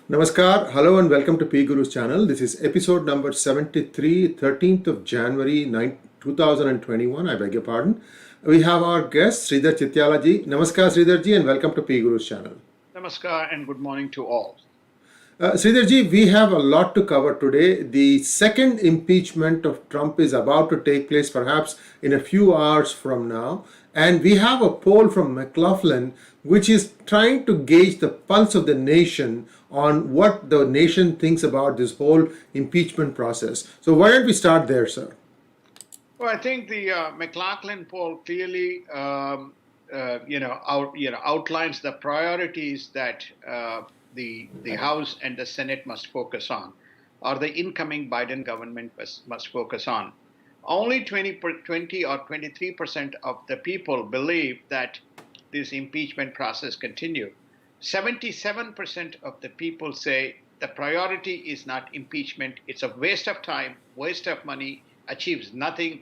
Namaskar, hello and welcome to PGurus channel. This is episode number 73, 13th of January 2021. I beg your pardon. We have our guest, Sridhar Chityalaji. Namaskar, Sridharji, and welcome to PGurus channel. Namaskar and good morning to all. Sridharji, we have a lot to cover today. The second impeachment of Trump is about to take place perhaps in a few hours from now. And we have a poll from McLaughlin which is trying to gauge the pulse of the nation on what the nation thinks about this whole impeachment process. So why don't we start there, sir? Well, I think the McLaughlin poll clearly, outlines the priorities that the House and the Senate must focus on, or the incoming Biden government must focus on. Only 20 or 23% of the people believe that this impeachment process continue. 77% of the people say the priority is not impeachment. It's a waste of time, waste of money, achieves nothing,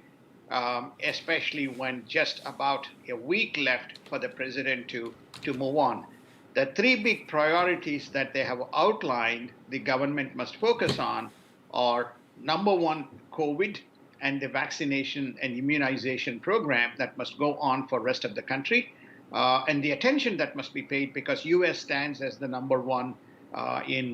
especially when just about a week left for the president to move on. The three big priorities that they have outlined the government must focus on are number one, COVID and the vaccination and immunization program that must go on for rest of the country, and the attention that must be paid because U.S. stands as the number one in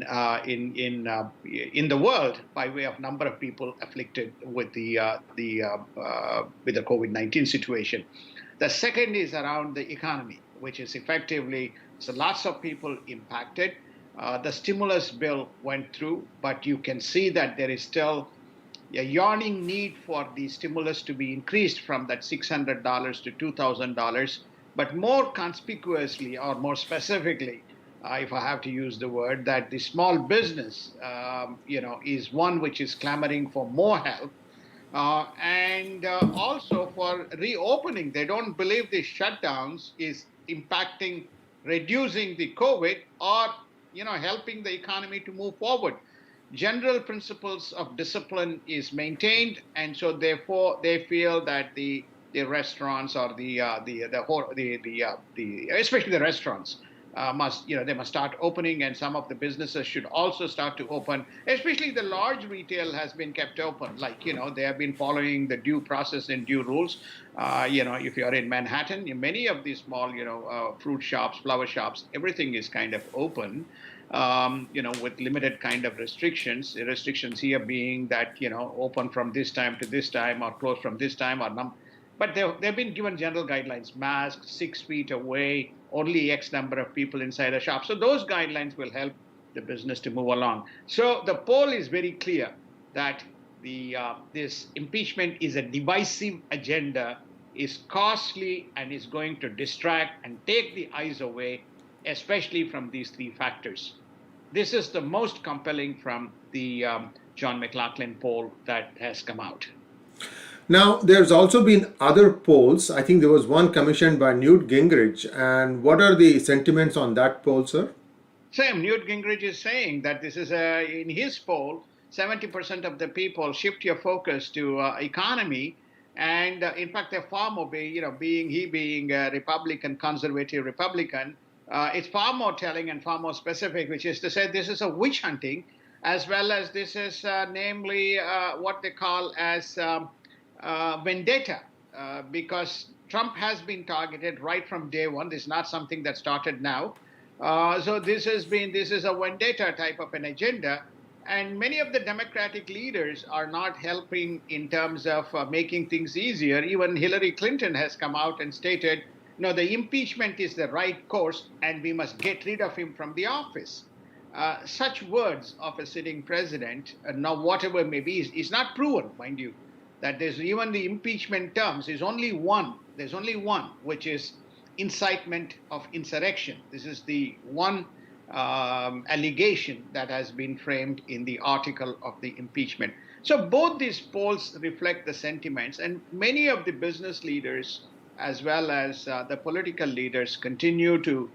the world by way of number of people afflicted with the COVID-19 situation. The second is around the economy, which is effectively so lots of people impacted. The stimulus bill went through, but you can see that there is still a yawning need for the stimulus to be increased from that $600 to $2,000. But more conspicuously or more specifically, if I have to use the word, that the small business, is one which is clamoring for more help. And also for reopening. They don't believe the shutdowns is impacting, reducing the COVID or, helping the economy to move forward. General principles of discipline is maintained, and so therefore they feel that the restaurants or especially the restaurants they must start opening, and some of the businesses should also start to open. Especially the large retail has been kept open, like they have been following the due process and due rules. If you're in Manhattan, many of these small fruit shops, flower shops, everything is kind of open. With limited kind of restrictions. The restrictions here being that open from this time to this time, or close from this time, or but they've been given general guidelines: masks, 6 feet away, only X number of people inside a shop. So those guidelines will help the business to move along. So the poll is very clear that this impeachment is a divisive agenda, is costly, and is going to distract and take the eyes away, especially from these three factors. This is the most compelling from the John McLaughlin poll that has come out. Now, there's also been other polls. I think there was one commissioned by Newt Gingrich. And what are the sentiments on that poll, sir? Same, Newt Gingrich is saying that this is in his poll, 70% of the people shift your focus to economy. And in fact, they're far more, being a Republican, conservative Republican, it's far more telling and far more specific, which is to say this is a witch hunting, as well as this is namely what they call as vendetta, because Trump has been targeted right from day one. This is not something that started now. So this is a vendetta type of an agenda. And many of the Democratic leaders are not helping in terms of making things easier. Even Hillary Clinton has come out and stated, no, the impeachment is the right course and we must get rid of him from the office. Such words of a sitting president, now whatever may be, is not proven, mind you, that there's even the impeachment terms is only one. There's only one, which is incitement of insurrection. This is the one allegation that has been framed in the article of the impeachment. So both these polls reflect the sentiments, and many of the business leaders as well as the political leaders continue to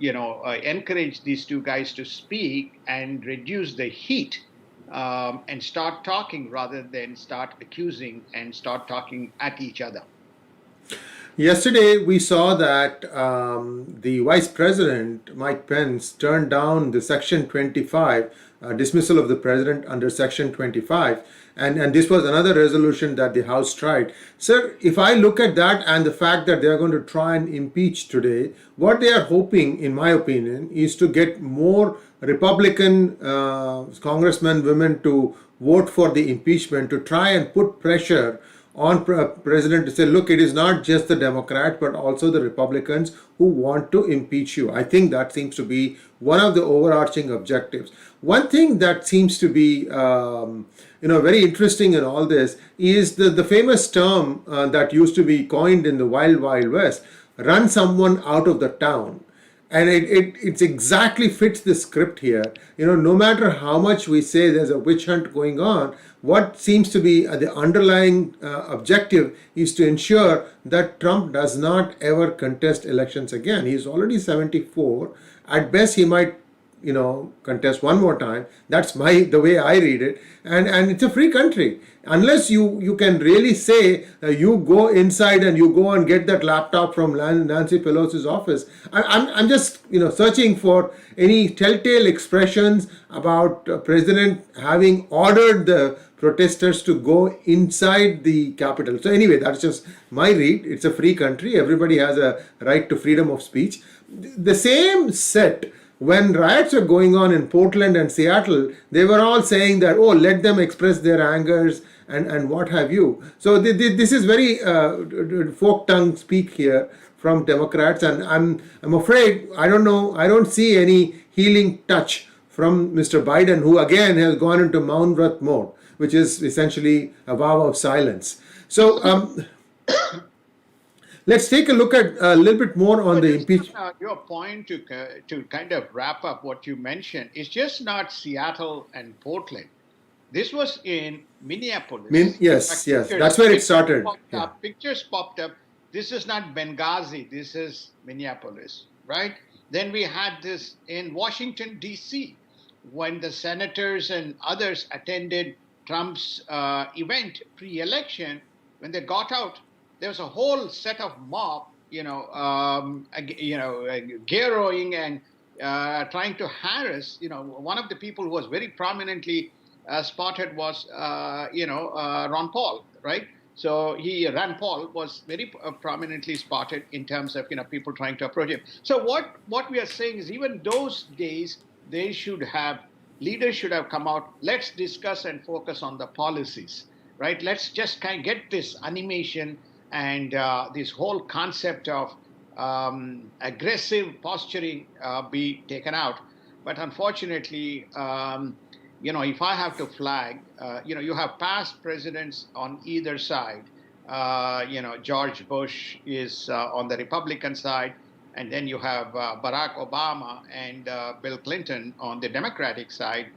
encourage these two guys to speak and reduce the heat and start talking rather than start accusing and start talking at each other. Yesterday, we saw that the Vice President, Mike Pence, turned down the Section 25 dismissal of the President under Section 25. And this was another resolution that the House tried. Sir, if I look at that and the fact that they are going to try and impeach today, what they are hoping, in my opinion, is to get more Republican congressmen, women to vote for the impeachment to try and put pressure on president to say, look, it is not just the Democrats but also the Republicans who want to impeach you. I think that seems to be one of the overarching objectives. One thing that seems to be very interesting in all this is the famous term that used to be coined in the wild west: run someone out of the town. And it's exactly fits the script here. No matter how much we say there's a witch hunt going on, what seems to be the underlying objective is to ensure that Trump does not ever contest elections again. He's already 74. At best, he might contest one more time. That's the way I read it. And it's a free country. Unless you can really say you go inside and you go and get that laptop from Nancy Pelosi's office. I'm just searching for any telltale expressions about President having ordered the protesters to go inside the Capitol. So anyway, that's just my read. It's a free country. Everybody has a right to freedom of speech. The same set, when riots were going on in Portland and Seattle, they were all saying that, oh, let them express their angers and what have you. So this is very folk tongue speak here from Democrats, and I'm afraid I don't see any healing touch from Mr. Biden, who again has gone into Mount Vrat mode, which is essentially a vow of silence. So let's take a look at a little bit more on the impeachment. Your point to kind of wrap up what you mentioned is just not Seattle and Portland. This was in Minneapolis. Yes, that's where it started. Pictures popped up. This is not Benghazi. This is Minneapolis, right? Then we had this in Washington, D.C., when the senators and others attended Trump's event pre-election. When they got out, there was a whole set of mob, garrowing and trying to harass. One of the people who was very prominently spotted was, Ron Paul, right? So Rand Paul was very prominently spotted in terms of, people trying to approach him. So what we are saying is, even those days, leaders should have come out. Let's discuss and focus on the policies, right? Let's just kind of get this animation and this whole concept of aggressive posturing be taken out. But unfortunately, if I have to flag, you have past presidents on either side. George Bush is on the Republican side, and then you have Barack Obama and Bill Clinton on the Democratic side.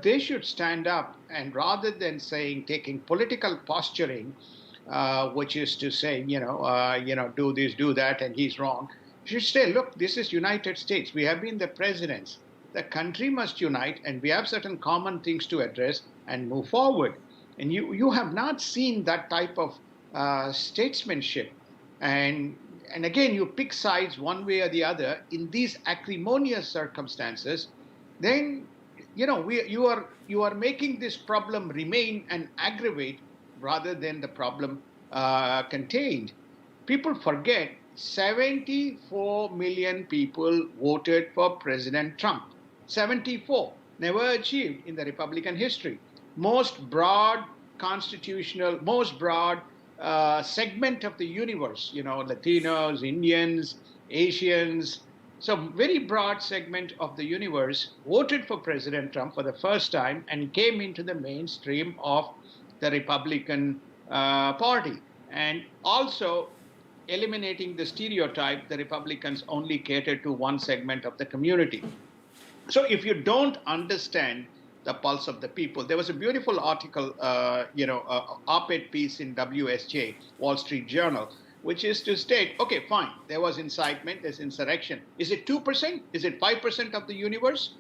They should stand up, and rather than taking political posturing, which is to say, do this, do that, and he's wrong, you should say, look, this is United States. We have been the presidents. The country must unite, and we have certain common things to address and move forward. And you have not seen that type of statesmanship. And again, you pick sides one way or the other in these acrimonious circumstances. Then you are making this problem remain and aggravate rather than the problem contained. People forget 74 million people voted for President Trump. 74, never achieved in the Republican history. Most broad segment of the universe, Latinos, Indians, Asians. So very broad segment of the universe voted for President Trump for the first time and came into the mainstream of the Republican Party. And also eliminating the stereotype, the Republicans only cater to one segment of the community. So if you don't understand the pulse of the people, there was a beautiful article, op-ed piece in WSJ, Wall Street Journal, which is to state, okay, fine, there was incitement, there's insurrection. Is it 2%? Is it 5% of the universe?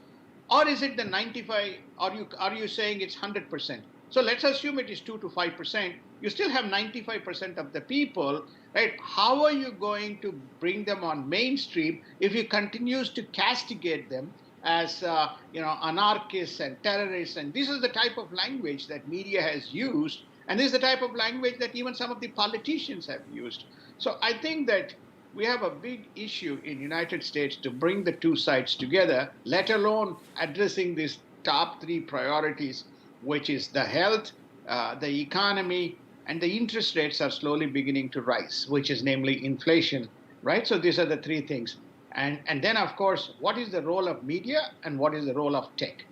Or is it the 95? Are you saying it's 100%? So let's assume it is 2 to 5%. You still have 95% of the people, right? How are you going to bring them on mainstream if you continues to castigate them as anarchists and terrorists? And this is the type of language that media has used, and this is the type of language that even some of the politicians have used. So I think that we have a big issue in United States to bring the two sides together, let alone addressing these top three priorities, which is the health, the economy, and the interest rates are slowly beginning to rise, which is namely inflation, right? So these are the three things. And then, of course, what is the role of media and what is the role of tech?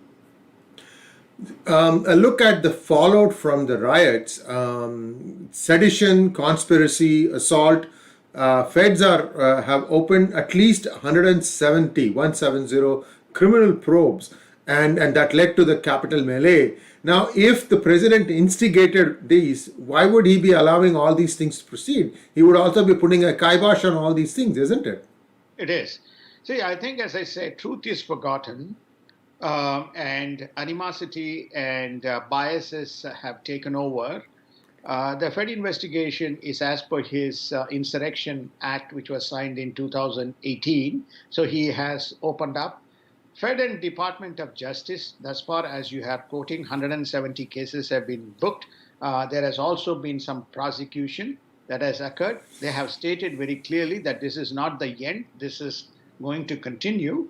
A look at the fallout from the riots, sedition, conspiracy, assault. Feds have opened at least 170 criminal probes, and that led to the Capitol melee. Now, if the president instigated these, why would he be allowing all these things to proceed? He would also be putting a kibosh on all these things, isn't it? It is. See, I think, as I say, truth is forgotten, and animosity and biases have taken over. The Fed investigation is as per his Insurrection Act, which was signed in 2018. So he has opened up. Fed and Department of Justice, thus far as you have quoting, 170 cases have been booked. There has also been some prosecution that has occurred. They have stated very clearly that this is not the end. This is going to continue.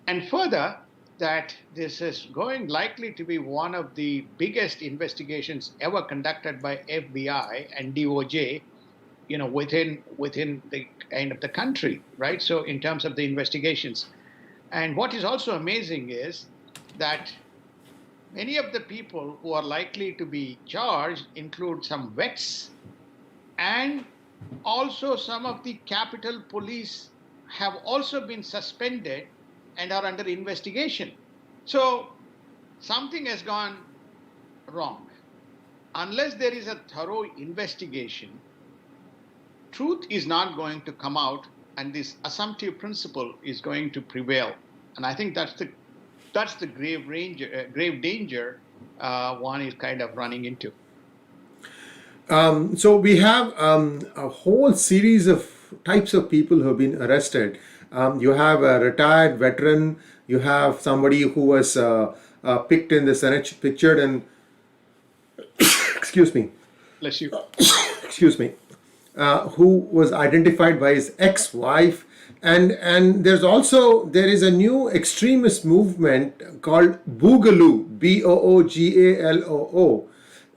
And further, that this is going likely to be one of the biggest investigations ever conducted by FBI and DOJ, within the kind of the country, right? So in terms of the investigations. And what is also amazing is that many of the people who are likely to be charged include some vets, and also some of the Capitol Police have also been suspended and are under investigation. So something has gone wrong. Unless there is a thorough investigation, truth is not going to come out, and this assumptive principle is going to prevail. And I think that's the grave danger one is kind of running into. So we have a whole series of types of people who have been arrested. You have a retired veteran. You have somebody who was picked in the Senate, pictured and excuse me, Bless you. excuse me, who was identified by his ex-wife, and there is a new extremist movement called Boogaloo, Boogaloo,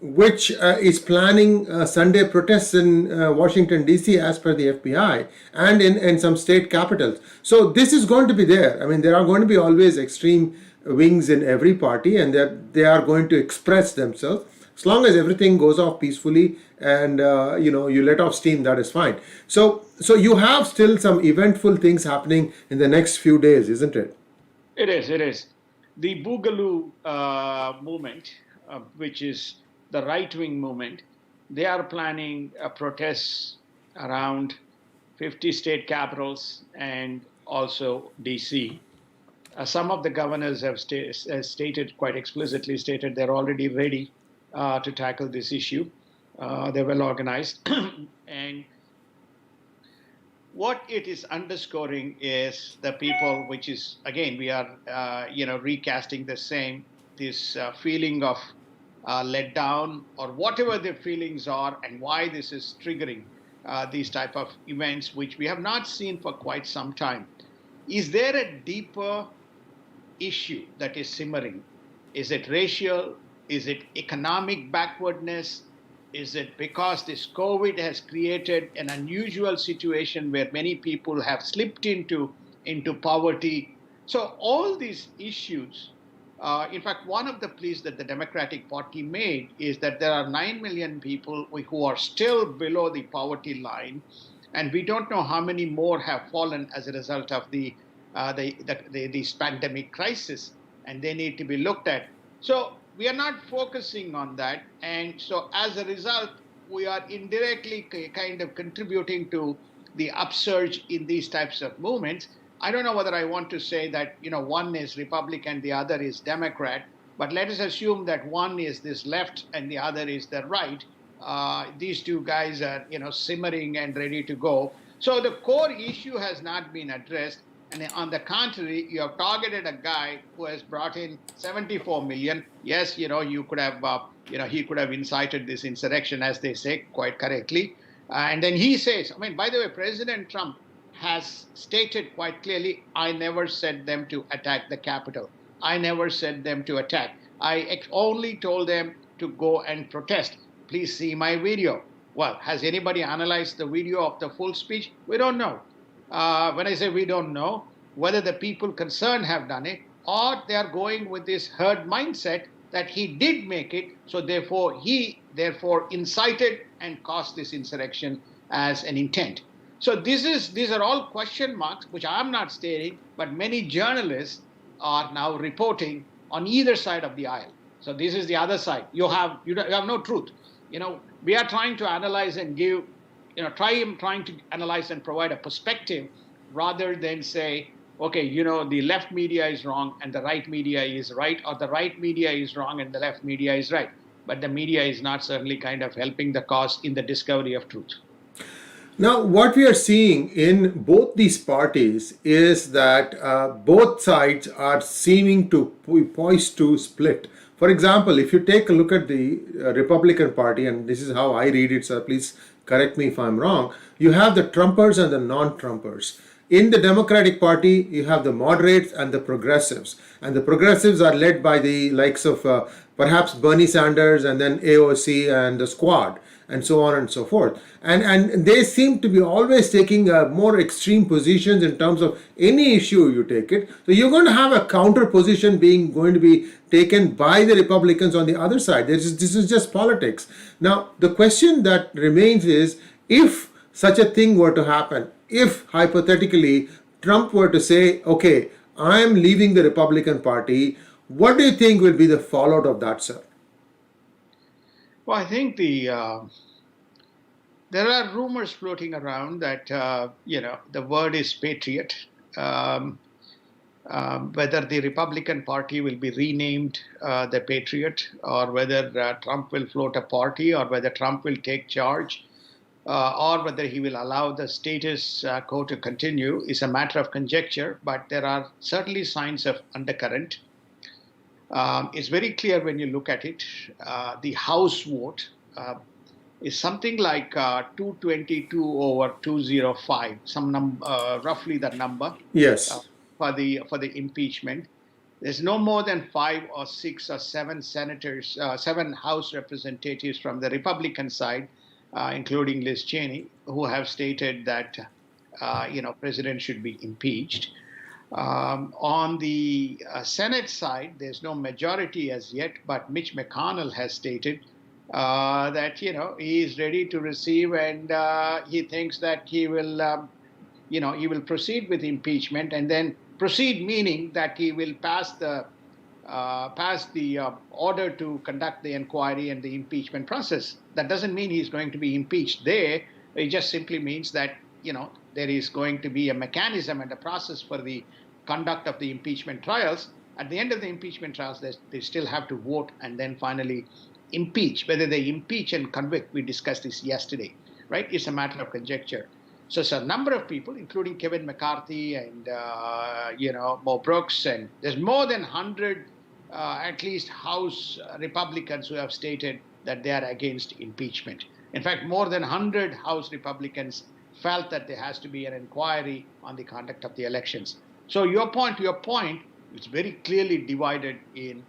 which is planning Sunday protests in Washington D.C. as per the FBI and in some state capitals. So this is going to be there. I mean, there are going to be always extreme wings in every party, and they are going to express themselves. As long as everything goes off peacefully and you let off steam, that is fine. So you have still some eventful things happening in the next few days, isn't it? It is. It is. The Boogaloo movement, which is the right-wing movement, they are planning protests around 50 state capitals and also DC. Some of the governors have stated quite explicitly, stated they're already ready to tackle this issue. They're well organized. And what it is underscoring is the people, which is, again, we are, recasting this feeling of let down, or whatever the feelings are, and why this is triggering these type of events, which we have not seen for quite some time. Is there a deeper issue that is simmering? Is it racial? Is it economic backwardness? Is it because this COVID has created an unusual situation where many people have slipped into poverty? So all these issues. In fact, one of the pleas that the Democratic Party made is that there are 9 million people who are still below the poverty line, and we don't know how many more have fallen as a result of this pandemic crisis, and they need to be looked at. So we are not focusing on that, and so as a result, we are indirectly kind of contributing to the upsurge in these types of movements. I don't know whether I want to say that one is Republican, the other is Democrat. But let us assume that one is this left and the other is the right. These two guys are, simmering and ready to go. So the core issue has not been addressed. And on the contrary, you have targeted a guy who has brought in 74 million. Yes, you could have, he could have incited this insurrection, as they say, quite correctly. And then he says, I mean, by the way, President Trump has stated quite clearly, I never said them to attack the Capitol. I never said them to attack. I only told them to go and protest. Please see my video. Well, has anybody analyzed the video of the full speech? We don't know. When I say we don't know, whether the people concerned have done it or they are going with this herd mindset that he did make it, so therefore he incited and caused this insurrection as an intent. So these are all question marks, which I'm not stating, but many journalists are now reporting on either side of the aisle. So this is the other side. You have no truth. We are trying to analyze and give, trying to analyze and provide a perspective rather than say, okay, the left media is wrong and the right media is right, or the right media is wrong and the left media is right. But the media is not certainly kind of helping the cause in the discovery of truth. Now, what we are seeing in both these parties is that both sides are seeming to be poised to split. For example, if you take a look at the Republican Party, and this is how I read it, so please correct me if I'm wrong, you have the Trumpers and the non-Trumpers. In the Democratic Party, you have the moderates and the progressives. And the progressives are led by the likes of perhaps Bernie Sanders and then AOC and the Squad and so on and so forth. And they seem to be always taking more extreme positions in terms of any issue you take it. So you're going to have a counter position going to be taken by the Republicans on the other side. This is just politics. Now, the question that remains is, if such a thing were to happen, if hypothetically Trump were to say, okay, I'm leaving the Republican Party, what do you think will be the fallout of that, sir? Well, I think there are rumors floating around that the word is patriot. Whether the Republican Party will be renamed the Patriot, or whether Trump will float a party, or whether Trump will take charge, or whether he will allow the status quo to continue, is a matter of conjecture. But there are certainly signs of undercurrent. It's very clear when you look at it. The House vote is something like 222 over 205, roughly that number. Yes. For the impeachment. There's no more than 5 or 6 or 7 senators, 7 House representatives from the Republican side, including Liz Cheney, who have stated that President should be impeached. On the Senate side, there's no majority as yet, but Mitch McConnell has stated that he is ready to receive, and he thinks that he will proceed with impeachment, and then proceed meaning that he will pass the order to conduct the inquiry and the impeachment process. That doesn't mean he's going to be impeached there. It just simply means that there is going to be a mechanism and a process for the conduct of the impeachment trials. At the end of the impeachment trials, they still have to vote and then finally impeach. Whether they impeach and convict, we discussed this yesterday, right? It's a matter of conjecture. So it's a number of people, including Kevin McCarthy and Mo Brooks, and there's more than 100, at least, House Republicans who have stated that they are against impeachment. In fact, more than 100 House Republicans felt that there has to be an inquiry on the conduct of the elections. So to your point, it's very clearly divided in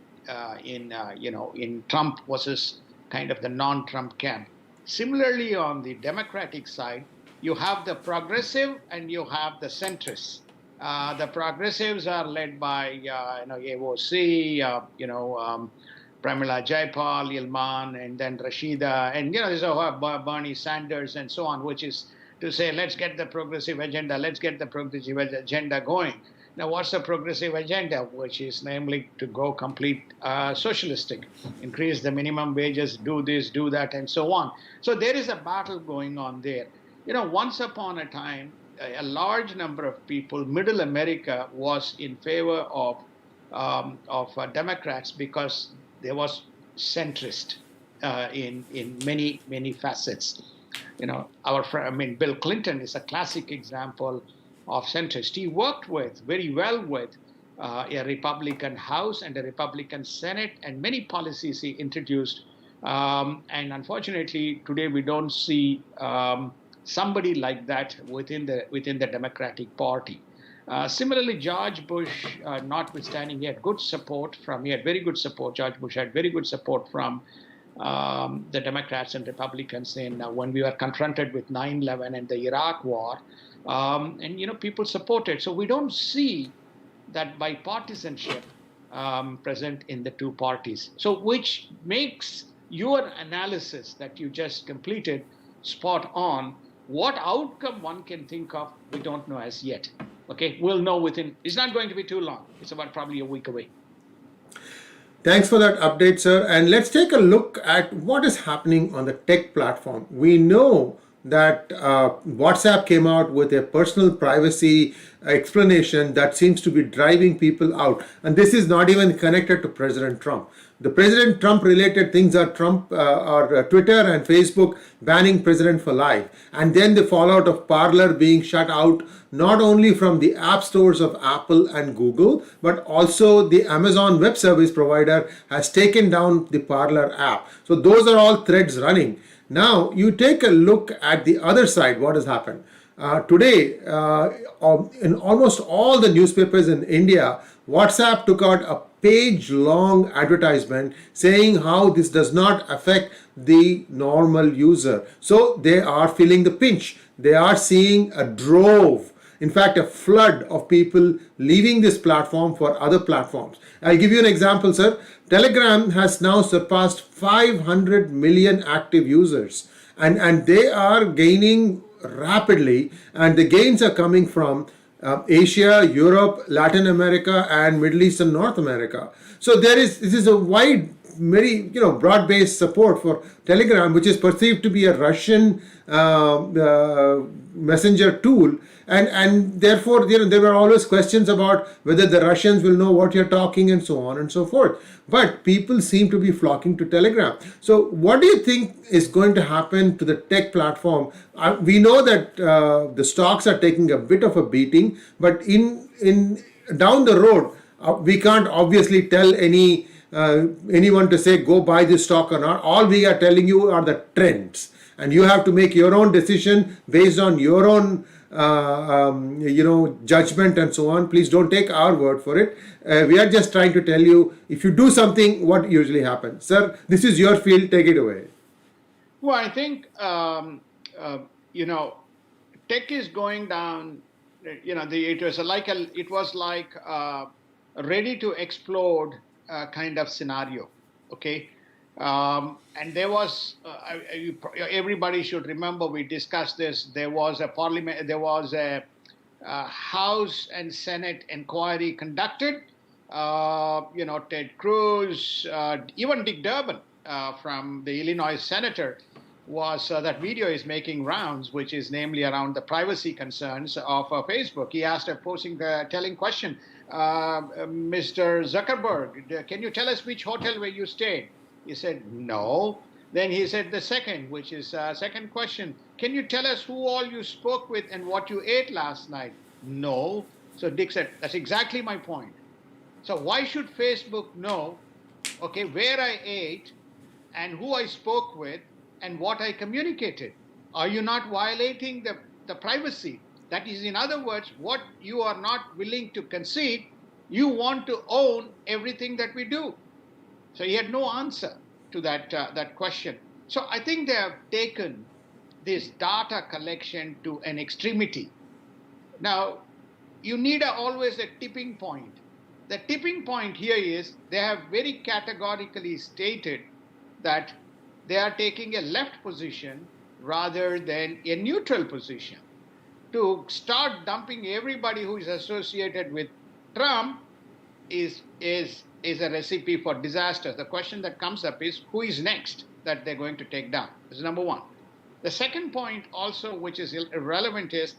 Trump versus kind of the non-Trump camp. Similarly, on the Democratic side, you have the progressive and you have the centrists. The progressives are led by AOC, Pramila Jayapal, Ilman, and then Rashida, and there's Bernie Sanders and so on, which is to say, let's get the progressive agenda, going. Now, what's the progressive agenda? Which is namely to go complete socialistic, increase the minimum wages, do this, do that, and so on. So there is a battle going on there. Once upon a time, a large number of people, middle America, was in favor of Democrats because there was centrist in many facets. Our friend, I mean, Bill Clinton is a classic example of centrist. He worked very well with a Republican House and a Republican Senate, and many policies he introduced. And unfortunately, today we don't see somebody like that within the Democratic Party. Similarly, George Bush, notwithstanding, he had very good support. George Bush had very good support from the Democrats and Republicans when we were confronted with 9/11 and the Iraq War, and people supported. So we don't see that bipartisanship present in the two parties. So which makes your analysis that you just completed spot on. What outcome one can think of, we don't know as yet. Okay, we'll know it's not going to be too long. It's about probably a week away. Thanks for that update, sir. And let's take a look at what is happening on the tech platform. We know that WhatsApp came out with a personal privacy explanation that seems to be driving people out. And this is not even connected to President Trump. The President Trump related things are Twitter and Facebook banning President for life. And then the fallout of Parler being shut out not only from the app stores of Apple and Google, but also the Amazon Web Service provider has taken down the Parler app. So those are all threads running. Now you take a look at the other side, what has happened. Today, in almost all the newspapers in India, WhatsApp took out a page-long advertisement saying how this does not affect the normal user. So they are feeling the pinch. They are seeing a drove, in fact, a flood of people leaving this platform for other platforms. I'll give you an example, sir. Telegram has now surpassed 500 million active users, and they are gaining rapidly, and the gains are coming from Asia, Europe, Latin America, and Middle East and North America. So this is a wide, very broad-based support for Telegram, which is perceived to be a Russian messenger tool, and therefore there were always questions about whether the Russians will know what you're talking and so on and so forth. But people seem to be flocking to Telegram. So what do you think is going to happen to the tech platform? We know that the stocks are taking a bit of a beating, but in down the road, we can't obviously tell anyone to say go buy this stock or not. All we are telling you are the trends, and you have to make your own decision based on your own judgment and so on. Please don't take our word for it. We are just trying to tell you, if you do something, what usually happens. Sir, this is your field. Take it away. Well, I think tech is going down. It was like ready to explode kind of scenario. Okay. And there was everybody should remember, we discussed this. There was a House and Senate inquiry conducted. Ted Cruz, even Dick Durbin from the Illinois senator that video is making rounds, which is namely around the privacy concerns of Facebook. He asked a telling question, Mr. Zuckerberg, can you tell us which hotel where you stayed? He said, no. Then he said the second question, can you tell us who all you spoke with and what you ate last night? No. So Dick said, that's exactly my point. So why should Facebook know, okay, where I ate and who I spoke with and what I communicated? Are you not violating the privacy? That is, in other words, what you are not willing to concede, you want to own everything that we do. So he had no answer to that question. So I think they have taken this data collection to an extremity. Now, you need always a tipping point. The tipping point here is they have very categorically stated that they are taking a left position rather than a neutral position. To start dumping everybody who is associated with Trump is a recipe for disaster. The question that comes up is, who is next that they're going to take down? This is number one. The second point also, which is irrelevant, is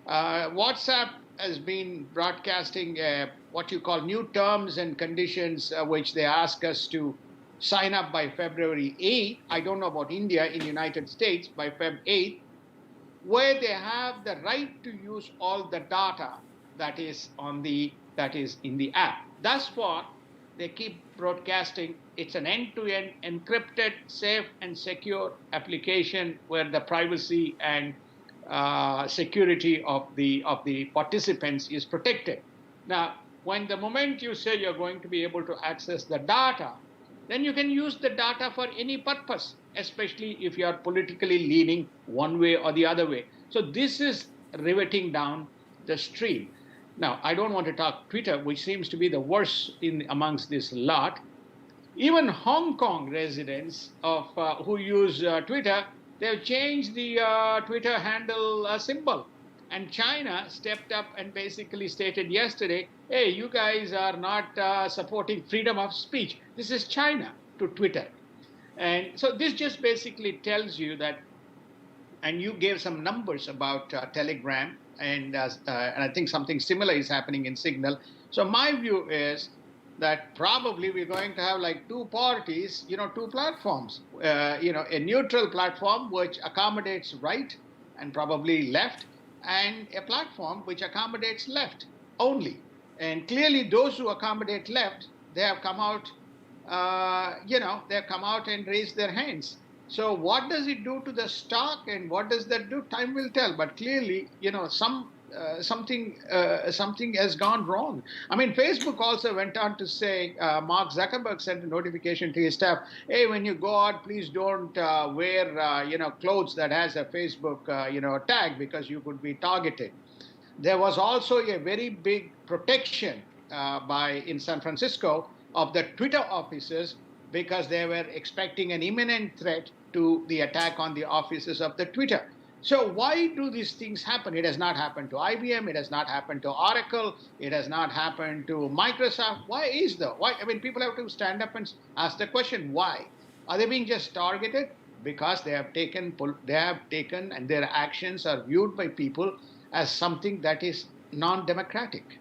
WhatsApp has been broadcasting what you call new terms and conditions, which they ask us to sign up by February 8th. I don't know about India. In United States, by Feb 8th, where they have the right to use all the data that is in the app. Thus far, they keep broadcasting. It's an end-to-end encrypted, safe, and secure application where the privacy and security of the participants is protected. Now, when the moment you say you're going to be able to access the data, then you can use the data for any purpose, especially if you are politically leaning one way or the other way. So this is riveting down the stream. Now, I don't want to talk Twitter, which seems to be the worst amongst this lot. Even Hong Kong residents who use Twitter, they've changed the Twitter handle symbol. And China stepped up and basically stated yesterday, hey, you guys are not supporting freedom of speech. This is China to Twitter. And so this just basically tells you that, and you gave some numbers about Telegram, and I think something similar is happening in Signal. So my view is that probably we're going to have like two parties, two platforms, a neutral platform which accommodates right and probably left, and a platform which accommodates left only. And clearly those who accommodate left, they have come out, they've come out and raised their hands. So what does it do to the stock, and what does that do? Time will tell. But clearly, something has gone wrong. I mean, Facebook also went on to say, Mark Zuckerberg sent a notification to his staff, hey, when you go out, please don't wear, clothes that has a Facebook, tag, because you could be targeted. There was also a very big protection in San Francisco of the Twitter offices, because they were expecting an imminent threat to the attack on the offices of the Twitter. So why do these things happen? It has not happened to IBM. It has not happened to Oracle. It has not happened to Microsoft. Why is that? Why? I mean, people have to stand up and ask the question, why? Are they being just targeted? Because they have taken, and their actions are viewed by people as something that is non-democratic.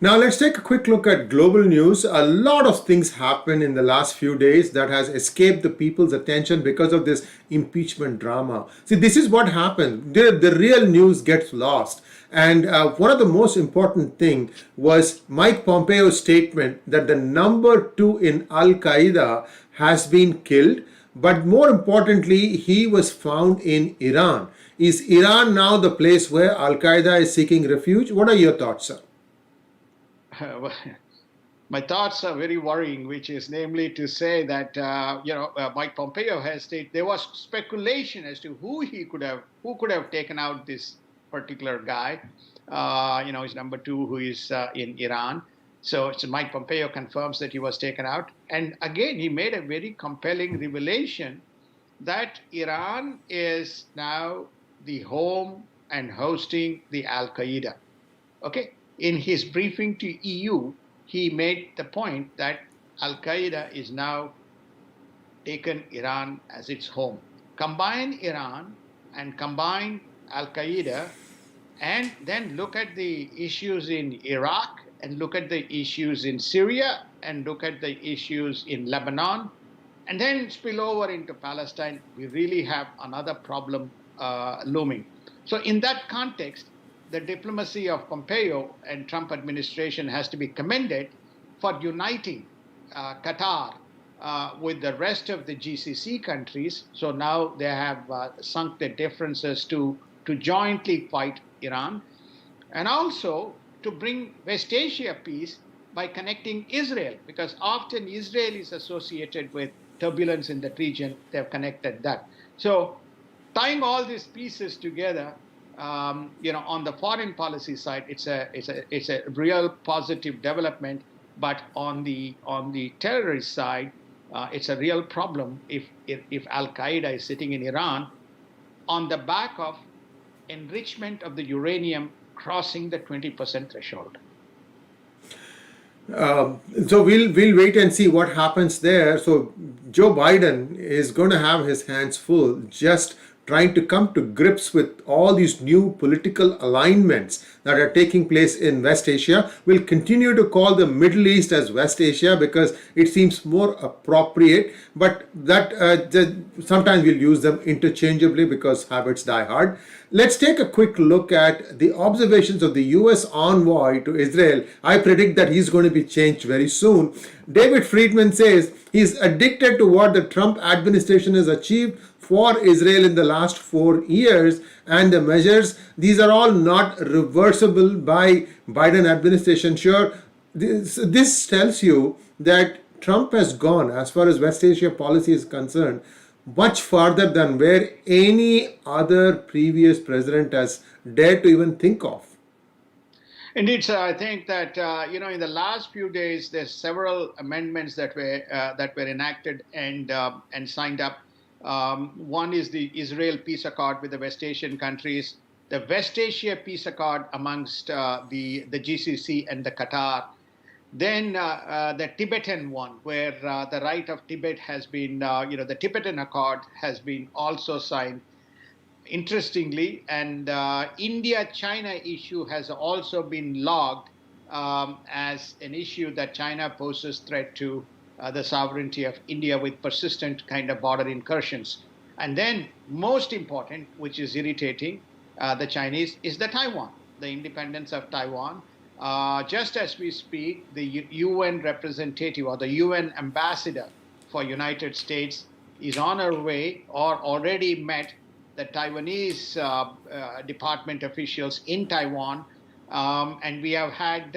Now let's take a quick look at global news. A lot of things happened in the last few days that has escaped the people's attention because of this impeachment drama. See, this is what happened. The real news gets lost. And one of the most important thing was Mike Pompeo's statement that the number 2 in Al-Qaeda has been killed. But more importantly, he was found in Iran. Is Iran now the place where Al-Qaeda is seeking refuge? What are your thoughts, sir? My thoughts are very worrying, which is namely to say that Mike Pompeo has stated there was speculation as to who could have taken out this particular guy. His number 2 who is in Iran. So Mike Pompeo confirms that he was taken out, and again he made a very compelling revelation that Iran is now the home and hosting the Al-Qaeda. Okay. In his briefing to EU, he made the point that Al-Qaeda is now taken Iran as its home. Combine Iran and combine Al-Qaeda, and then look at the issues in Iraq, and look at the issues in Syria, and look at the issues in Lebanon, and then spill over into Palestine. We really have another problem looming. So in that context, the diplomacy of Pompeo and Trump administration has to be commended for uniting Qatar with the rest of the GCC countries. So now they have sunk their differences to jointly fight Iran, and also to bring West Asia peace by connecting Israel, because often Israel is associated with turbulence in that region. They've connected that. So tying all these pieces together, on the foreign policy side, it's a real positive development. But on the terrorist side, it's a real problem if Al-Qaeda is sitting in Iran on the back of enrichment of the uranium crossing the 20% threshold. So we'll wait and see what happens there. So Joe Biden is going to have his hands full just trying to come to grips with all these new political alignments that are taking place in West Asia. We'll continue to call the Middle East as West Asia because it seems more appropriate, but that sometimes we'll use them interchangeably because habits die hard. Let's take a quick look at the observations of the US envoy to Israel. I predict that he's going to be changed very soon. David Friedman says he's addicted to what the Trump administration has achieved for Israel in the last 4 years, and the measures, these are all not reversible by Biden administration. Sure, this tells you that Trump has gone, as far as West Asia policy is concerned, much farther than where any other previous president has dared to even think of. Indeed, sir. I think that in the last few days, there's several amendments that were enacted and signed up. One is the Israel peace accord with the West Asian countries, the West Asia peace accord amongst the GCC and the Qatar. Then the Tibetan one, where the right of Tibet has been, the Tibetan Accord has been also signed. Interestingly, and India-China issue has also been logged as an issue that China poses threat to the sovereignty of India with persistent kind of border incursions. And then, most important, which is irritating the Chinese, is the Taiwan, the independence of Taiwan. Just as we speak, the UN representative or the UN ambassador for United States is on her way or already met the Taiwanese department officials in Taiwan, and we have had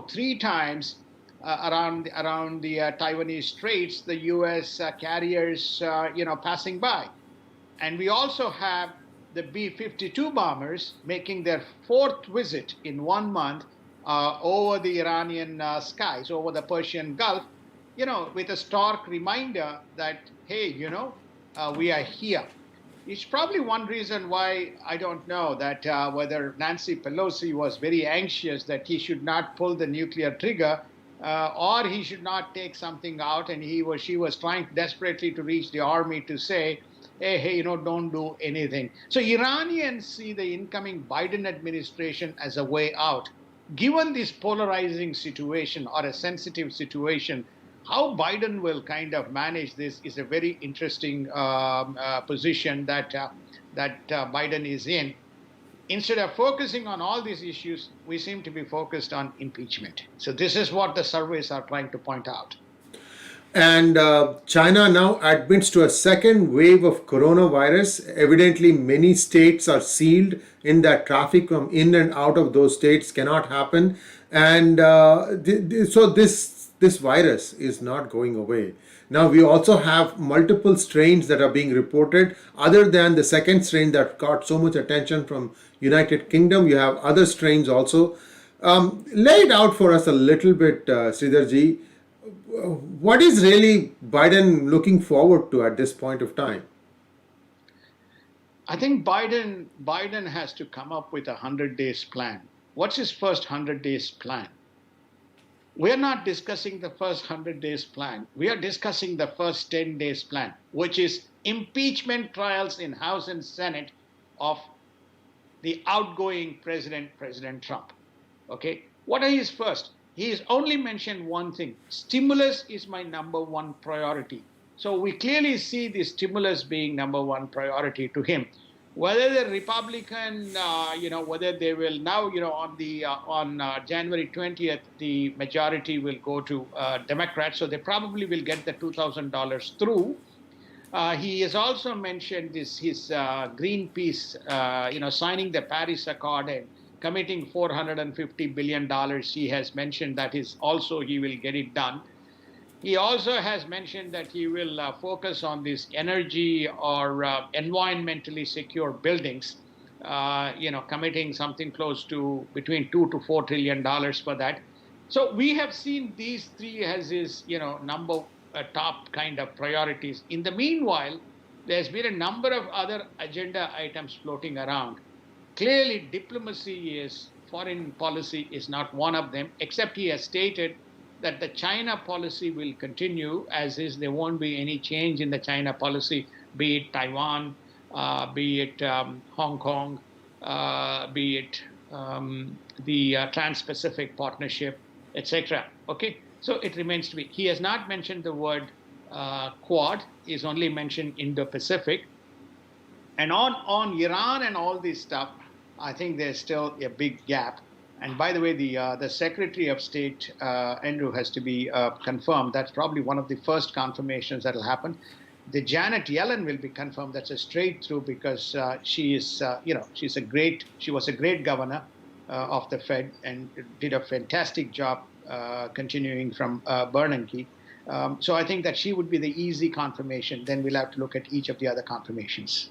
three times around the Taiwanese straits, the U.S. Carriers passing by, and we also have the B-52 bombers making their fourth visit in 1 month over the Iranian skies, over the Persian Gulf, with a stark reminder that, hey, we are here. It's probably one reason why, I don't know, that whether Nancy Pelosi was very anxious that he should not pull the nuclear trigger or he should not take something out, and she was trying desperately to reach the army to say, hey, don't do anything. So Iranians see the incoming Biden administration as a way out. Given this polarizing situation or a sensitive situation, how Biden will kind of manage this is a very interesting position that Biden is in. Instead of focusing on all these issues, we seem to be focused on impeachment. So this is what the surveys are trying to point out. And China now admits to a second wave of coronavirus. Evidently, many states are sealed in that traffic from in and out of those states cannot happen. And so this virus is not going away. Now, we also have multiple strains that are being reported. Other than the second strain that got so much attention from United Kingdom, you have other strains also. Lay it out for us a little bit, Sridharji. What is really Biden looking forward to at this point of time? I think Biden has to come up with a 100 days plan. What's his first 100 days plan? We're not discussing the first 100 days plan. We are discussing the first 10 days plan, which is impeachment trials in House and Senate of the outgoing president, President Trump. Okay? What are his first? He has only mentioned one thing. Stimulus is my number one priority. So we clearly see the stimulus being number one priority to him. Whether the Republican, whether they will now, on January 20th, the majority will go to Democrats, so they probably will get the $2,000 through. He has also mentioned his Greenpeace, signing the Paris Accord and committing $450 billion. He has mentioned that he will get it done. He also has mentioned that he will focus on this energy or environmentally secure buildings, committing something close to between $2 to $4 trillion for that. So we have seen these three as his, top kind of priorities. In the meanwhile, there's been a number of other agenda items floating around. Clearly, foreign policy is not one of them, except he has stated that the China policy will continue as is. There won't be any change in the China policy be it Taiwan, be it Hong Kong, be it the Trans-Pacific Partnership, etc. Okay, so it remains to be. He has not mentioned the word Quad. He's only mentioned Indo-Pacific. And on Iran and all this stuff, I think there's still a big gap. And by the way, the Secretary of State Andrew has to be confirmed. That's probably one of the first confirmations that will happen. The Janet Yellen will be confirmed. That's a straight through because she is, she was a great governor of the Fed and did a fantastic job continuing from Bernanke. So I think that she would be the easy confirmation. Then we'll have to look at each of the other confirmations.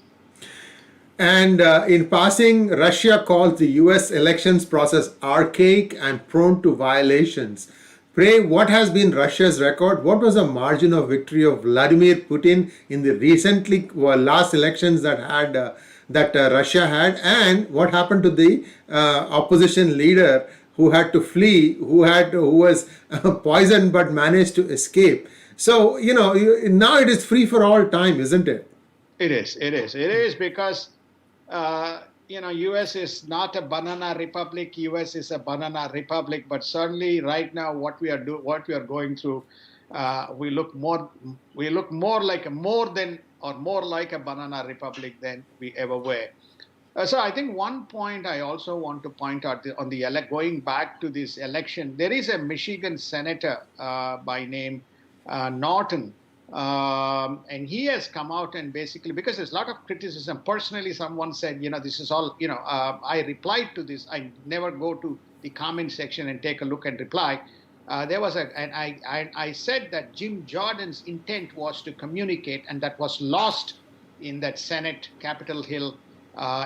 And in passing, Russia calls the US elections process archaic and prone to violations. Pray, what has been Russia's record? What was the margin of victory of Vladimir Putin in the recently last elections that Russia had? And what happened to the opposition leader who had to flee, who was poisoned but managed to escape? So, now it is free for all time, isn't it? It is because US is not a banana republic. US is a banana republic, but certainly right now what we are going through, we look more like a banana republic than we ever were. So I think one point I also want to point out on going back to this election, there is a Michigan senator by name Norton. And he has come out and basically, because there's a lot of criticism, personally someone said, this is all, I replied to this. I never go to the comment section and take a look and reply. I said that Jim Jordan's intent was to communicate, and that was lost in that Senate Capitol Hill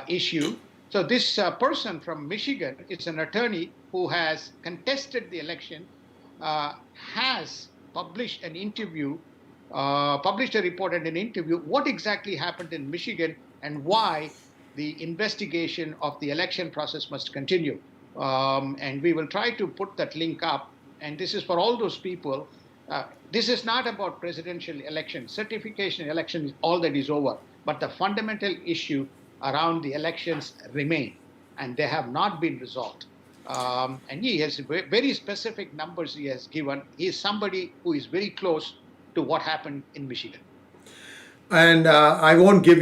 issue. So this person from Michigan is an attorney who has contested the election, has published an interview, published a report and an interview, what exactly happened in Michigan and why the investigation of the election process must continue. And we will try to put that link up. And this is for all those people. This is not about presidential election. Certification election, all that is over. But the fundamental issue around the elections remain, and they have not been resolved. And he has very specific numbers he has given. He is somebody who is very close to what happened in Michigan. And I won't give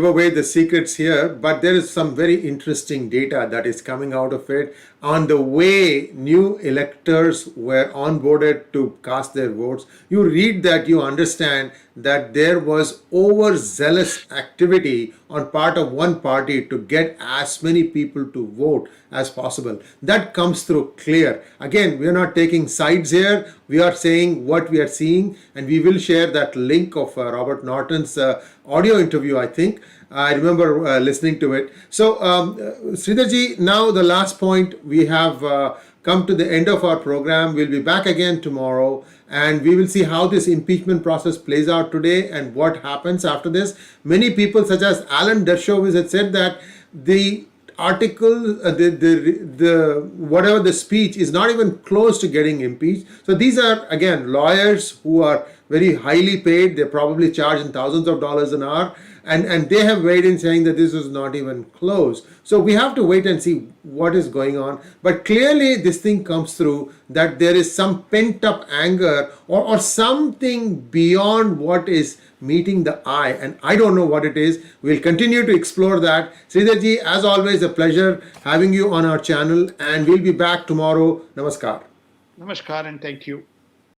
away the secrets here, but there is some very interesting data that is coming out of it on the way new electors were onboarded to cast their votes. You read that, you understand that there was overzealous activity on part of one party to get as many people to vote as possible. That comes through clear. Again, we are not taking sides here. We are saying what we are seeing, and we will share that link of Robert Norton's audio interview, I think. I remember listening to it. So, Sridharji, now the last point, we have come to the end of our program. We'll be back again tomorrow, and we will see how this impeachment process plays out today and what happens after this. Many people, such as Alan Dershowitz, had said that the article, whatever the speech is not even close to getting impeached. So these are, again, lawyers who are very highly paid. They're probably charging thousands of dollars an hour. And they have weighed in saying that this is not even close. So we have to wait and see what is going on. But clearly this thing comes through that there is some pent up anger or something beyond what is meeting the eye. And I don't know what it is. We'll continue to explore that. Sridharji, as always, a pleasure having you on our channel. And we'll be back tomorrow. Namaskar. Namaskar and thank you.